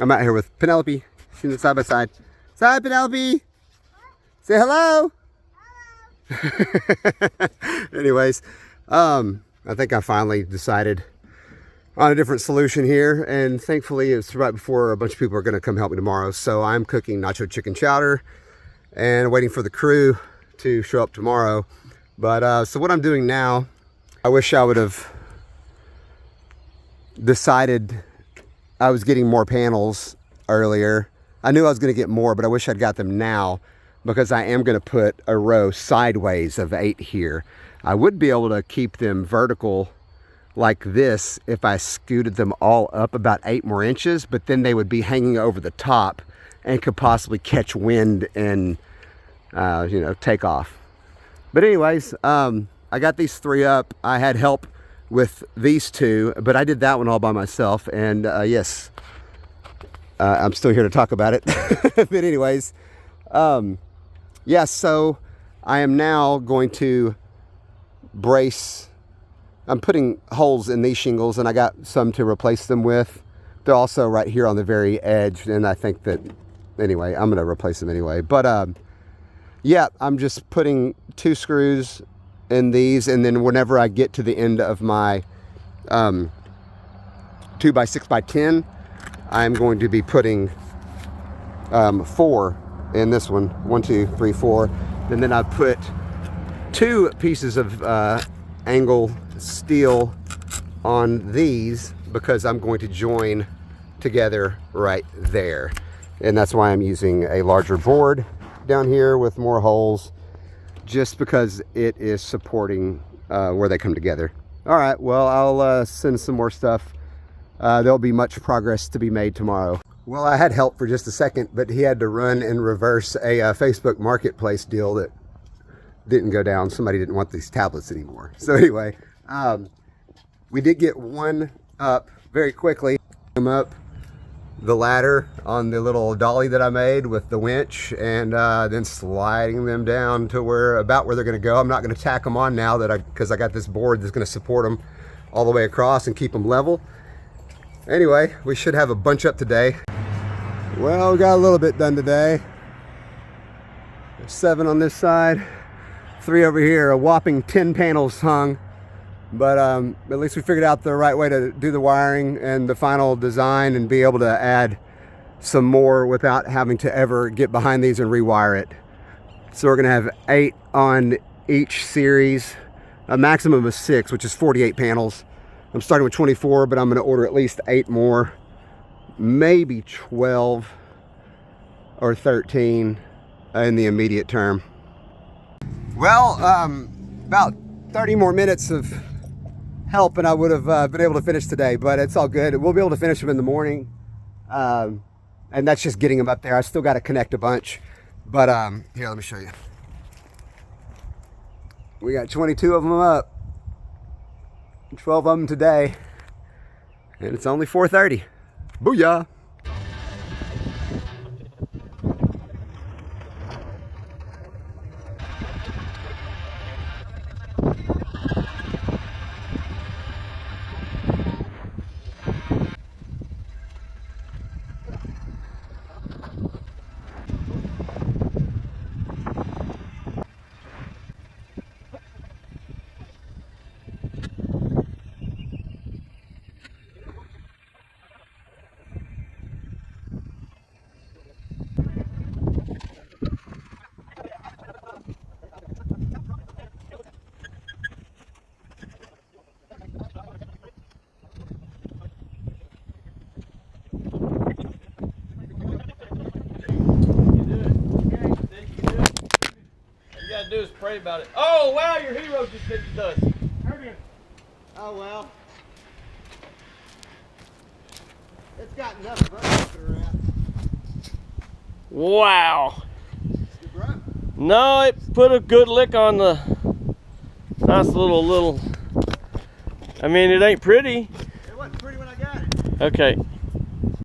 I'm out here with Penelope. She's side by side. Side, Penelope. Say hello. Hello. Anyways, I think I finally decided on a different solution here, and thankfully it's right before a bunch of people are going to come help me tomorrow. So I'm cooking nacho chicken chowder and waiting for the crew to show up tomorrow. But so what I'm doing now, I wish I would have decided I was getting more panels earlier. I knew I was going to get more, but I wish I'd got them now, because I am going to put a row sideways of 8 here. I would be able to keep them vertical like this if I scooted them all up about 8 more inches, but then they would be hanging over the top and could possibly catch wind and you know, take off. But anyways, I got these 3 up. I had help with these 2, but I did that one all by myself. And yes, I'm still here to talk about it. But anyways, yeah, so I am now going to brace. I'm putting holes in these shingles, and I got some to replace them with. They're also right here on the very edge, and I think that, anyway, I'm going to replace them anyway. But yeah, I'm just putting 2 screws in these, and then whenever I get to the end of my 2x6x10, I'm going to be putting 4 in this one. 1, 2, 3, 4. And then I put 2 pieces of angle steel on these, because I'm going to join together right there. And that's why I'm using a larger board down here with more holes, just because it is supporting where they come together. All right, well, I'll send some more stuff. There'll be much progress to be made tomorrow. Well, I had help for just a second, but he had to run and reverse a Facebook Marketplace deal that didn't go down. Somebody didn't want these tablets anymore. So anyway, we did get one up very quickly. Them up the ladder on the little dolly that I made with the winch, and then sliding them down to about where they're going to go. I'm not going to tack them on now because I got this board that's going to support them all the way across and keep them level. Anyway, we should have a bunch up today. Well, we got a little bit done today. There's 7 on this side, 3 over here, a whopping 10 panels hung. But at least we figured out the right way to do the wiring and the final design, and be able to add some more without having to ever get behind these and rewire it. So we're gonna have 8 on each series, a maximum of 6, which is 48 panels. I'm starting with 24, but I'm gonna order at least 8 more, maybe 12 or 13 in the immediate term. Well, about 30 more minutes of help and I would have been able to finish today, but it's all good. We'll be able to finish them in the morning, and that's just getting them up there. I still got to connect a bunch, but here, let me show you. We got 22 of them up, 12 of them today, and it's only 4:30. Booyah! Do is pray about it. Oh wow, your hero just hit the dust. Oh well. It's got enough brush around. Wow. No, it put a good lick on the nice little. I mean, it ain't pretty. It wasn't pretty when I got it. Okay.